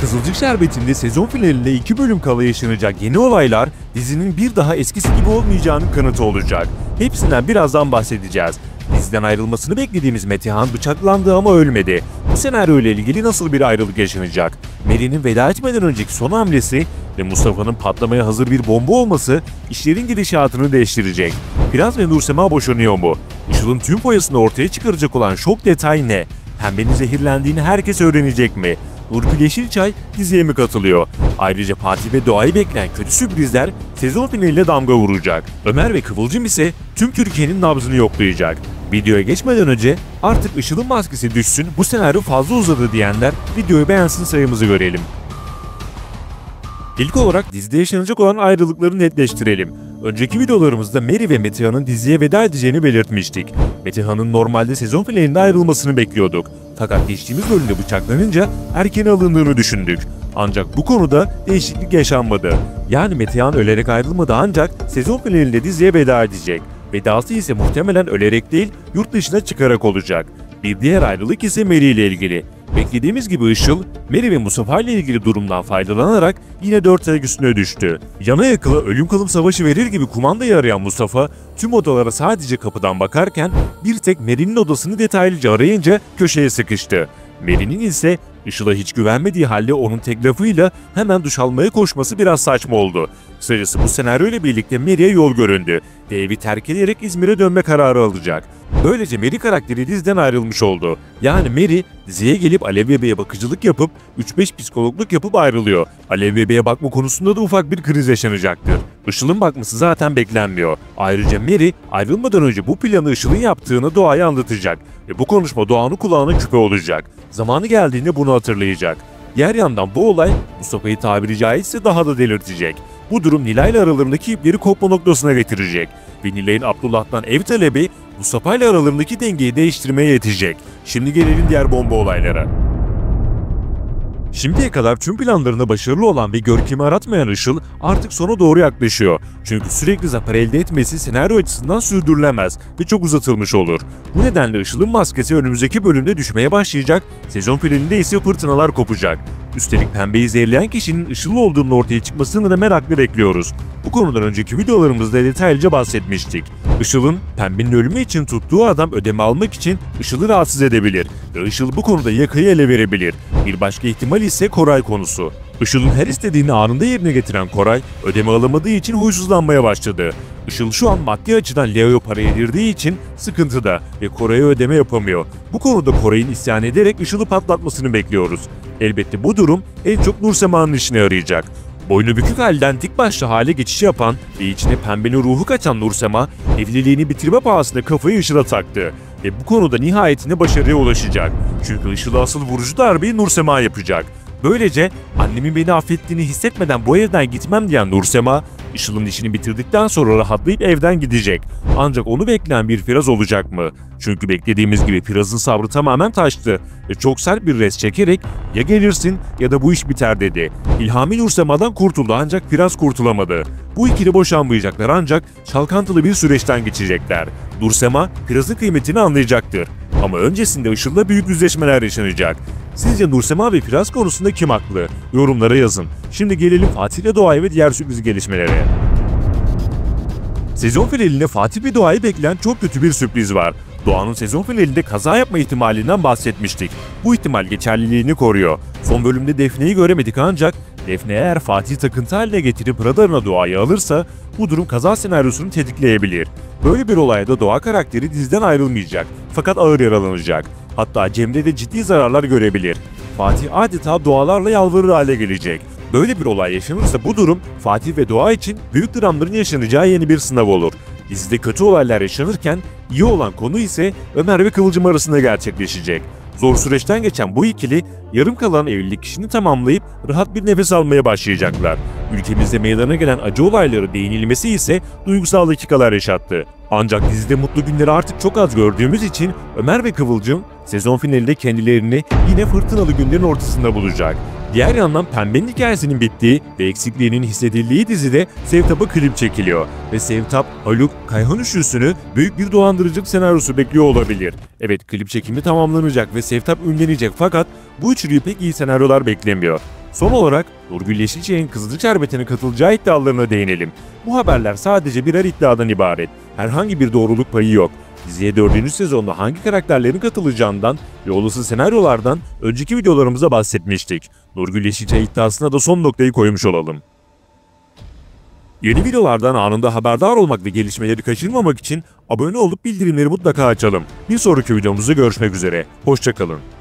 Kızılcık Şerbeti'nde sezon finalinde 2 bölüm kala yaşanacak yeni olaylar dizinin bir daha eskisi gibi olmayacağının kanıtı olacak. Hepsinden birazdan bahsedeceğiz. Diziden ayrılmasını beklediğimiz Metehan bıçaklandı ama ölmedi. Bu senaryo ile ilgili nasıl bir ayrılık yaşanacak? Mary'nin veda etmeden önceki son hamlesi ve Mustafa'nın patlamaya hazır bir bomba olması işlerin gidişatını değiştirecek. Firaz ve Nursema boşanıyor mu? Işıl'ın tüm foyasını ortaya çıkaracak olan şok detay ne? Pembenin zehirlendiğini herkes öğrenecek mi? Nurgül Yeşilçay diziye mi katılıyor? Ayrıca Fatih ve Doğa'yı bekleyen kötü sürprizler sezon finaline damga vuracak. Ömer ve Kıvılcım ise tüm Türkiye'nin nabzını yoklayacak. Videoya geçmeden önce artık Işıl'ın maskesi düşsün, bu senaryo fazla uzadı diyenler videoyu beğensin, sayımızı görelim. İlk olarak dizide yaşanacak olan ayrılıkları netleştirelim. Önceki videolarımızda Mary ve Metehan'ın diziye veda edeceğini belirtmiştik. Metehan'ın normalde sezon finalinde ayrılmasını bekliyorduk. Fakat geçtiğimiz bölümde bıçaklanınca erken alındığını düşündük. Ancak bu konuda değişiklik yaşanmadı. Yani Metehan ölerek ayrılmadı ancak sezon finalinde diziye veda edecek. Vedası ise muhtemelen ölerek değil, yurt dışına çıkarak olacak. Bir diğer ayrılık ise Mary ile ilgili. Beklediğimiz gibi Işıl, Mary ve Mustafa ile ilgili durumdan faydalanarak yine 4 ayak üstüne düştü. Yana yakıla ölüm kalım savaşı verir gibi kumandayı arayan Mustafa, tüm odalara sadece kapıdan bakarken bir tek Mary'nin odasını detaylıca arayınca köşeye sıkıştı. Mary'nin ise Işıl'a hiç güvenmediği halde onun tek lafıyla hemen duş almaya koşması biraz saçma oldu. Kısacası bu senaryo ile birlikte Mary'e yol göründü ve evi terk ederek İzmir'e dönme kararı alacak. Böylece Mary karakteri diziden ayrılmış oldu. Yani Mary diziye gelip Alev bebeğe bakıcılık yapıp 3-5 psikologluk yapıp ayrılıyor. Alev bebeğe bakma konusunda da ufak bir kriz yaşanacaktır. Işıl'ın bakması zaten beklenmiyor. Ayrıca Mary ayrılmadan önce bu planı Işıl'ın yaptığını Doğa'ya anlatacak ve bu konuşma Doğan'ın kulağına küpe olacak. Zamanı geldiğinde bunu hatırlayacak. Diğer yandan bu olay Mustafa'yı tabiri caizse daha da delirtecek. Bu durum Nilay ile aralarındaki ipleri kopma noktasına getirecek ve Nilay'ın Abdullah'tan ev talebi Mustafa ile aralarındaki dengeyi değiştirmeye yetecek. Şimdi gelelim diğer bomba olaylara. Şimdiye kadar tüm planlarında başarılı olan ve görkemi aratmayan Işıl artık sona doğru yaklaşıyor. Çünkü sürekli zafer elde etmesi senaryo açısından sürdürülemez ve çok uzatılmış olur. Bu nedenle Işıl'ın maskesi önümüzdeki bölümde düşmeye başlayacak, sezon finalinde ise fırtınalar kopacak. Üstelik Pembe'yi zehirleyen kişinin Işıl olduğunun ortaya çıkmasını da merakla bekliyoruz. Bu konudan önceki videolarımızda detaylıca bahsetmiştik. Işıl'ın Pembe'nin ölümü için tuttuğu adam ödeme almak için Işıl'ı rahatsız edebilir ve Işıl bu konuda yakayı ele verebilir. Bir başka ihtimal ise Koray konusu. Işıl'ın her istediğini anında yerine getiren Koray, ödeme alamadığı için huysuzlanmaya başladı. Işıl şu an maddi açıdan Leo'ya para yedirdiği için sıkıntıda ve Koray'a ödeme yapamıyor. Bu konuda Koray'ın isyan ederek Işıl'ı patlatmasını bekliyoruz. Elbette bu durum en çok Nursema'nın işine yarayacak. Boynu bükük halden dik başlı hale geçiş yapan ve içine Pembenin ruhu kaçan Nursema, evliliğini bitirme pahasına kafayı Işıl'a taktı. Ve bu konuda nihayetinde başarıya ulaşacak. Çünkü Işıl'a asıl vurucu darbeyi Nursema yapacak. Böylece annemin beni affettiğini hissetmeden bu evden gitmem diyen Nursema, Işıl'ın işini bitirdikten sonra rahatlayıp evden gidecek. Ancak onu bekleyen bir Firaz olacak mı? Çünkü beklediğimiz gibi Firaz'ın sabrı tamamen taştı ve çok sert bir res çekerek ya gelirsin ya da bu iş biter dedi. İlhami Nursema'dan kurtuldu ancak Firaz kurtulamadı. Bu ikili boşanmayacaklar ancak çalkantılı bir süreçten geçecekler. Nursema Firaz'ın kıymetini anlayacaktır. Ama öncesinde Işıl'la büyük yüzleşmeler yaşanacak. Sizce Nursema ve Firaz konusunda kim haklı? Yorumlara yazın. Şimdi gelelim Fatih ile Doğa'ya ve diğer sürpriz gelişmelere. Sezon finalinde Fatih ve Doğa'yı bekleyen çok kötü bir sürpriz var. Doğan'ın sezon finalinde kaza yapma ihtimalinden bahsetmiştik. Bu ihtimal geçerliliğini koruyor. Son bölümde Defne'yi göremedik ancak Defne eğer Fatih'i takıntı haline getirip radarına Doğa'yı alırsa bu durum kaza senaryosunu tetikleyebilir. Böyle bir olayda Doğa karakteri diziden ayrılmayacak fakat ağır yaralanacak. Hatta Cemre de ciddi zararlar görebilir. Fatih adeta Doğalarla yalvarır hale gelecek. Böyle bir olay yaşanırsa bu durum Fatih ve Doğa için büyük dramların yaşanacağı yeni bir sınav olur. Dizide kötü olaylar yaşanırken iyi olan konu ise Ömer ve Kıvılcım arasında gerçekleşecek. Zor süreçten geçen bu ikili yarım kalan evlilik işini tamamlayıp rahat bir nefes almaya başlayacaklar. Ülkemizde meydana gelen acı olayları değinilmesi ise duygusal dakikalar yaşattı. Ancak dizide mutlu günleri artık çok az gördüğümüz için Ömer ve Kıvılcım sezon finalinde kendilerini yine fırtınalı günlerin ortasında bulacak. Diğer yandan Pembe'nin hikayesinin bittiği ve eksikliğinin hissedildiği dizide Sevtap'a klip çekiliyor ve Sevtap, Haluk, Kayhan üçlüsünü büyük bir dolandırıcılık senaryosu bekliyor olabilir. Evet, klip çekimi tamamlanacak ve Sevtap ünlenecek fakat bu üçlüyü pek iyi senaryolar beklemiyor. Son olarak Nurgül Yeşilçay'ın Kızılcık Şerbeti'ne katılacağı iddialarına değinelim. Bu haberler sadece birer iddiadan ibaret. Herhangi bir doğruluk payı yok. Diziye 4. sezonda hangi karakterlerin katılacağından ve olası senaryolardan önceki videolarımızda bahsetmiştik. Nurgül Yeşilçay iddiasına da son noktayı koymuş olalım. Yeni videolardan anında haberdar olmak ve gelişmeleri kaçırmamak için abone olup bildirimleri mutlaka açalım. Bir sonraki videomuzda görüşmek üzere. Hoşça kalın.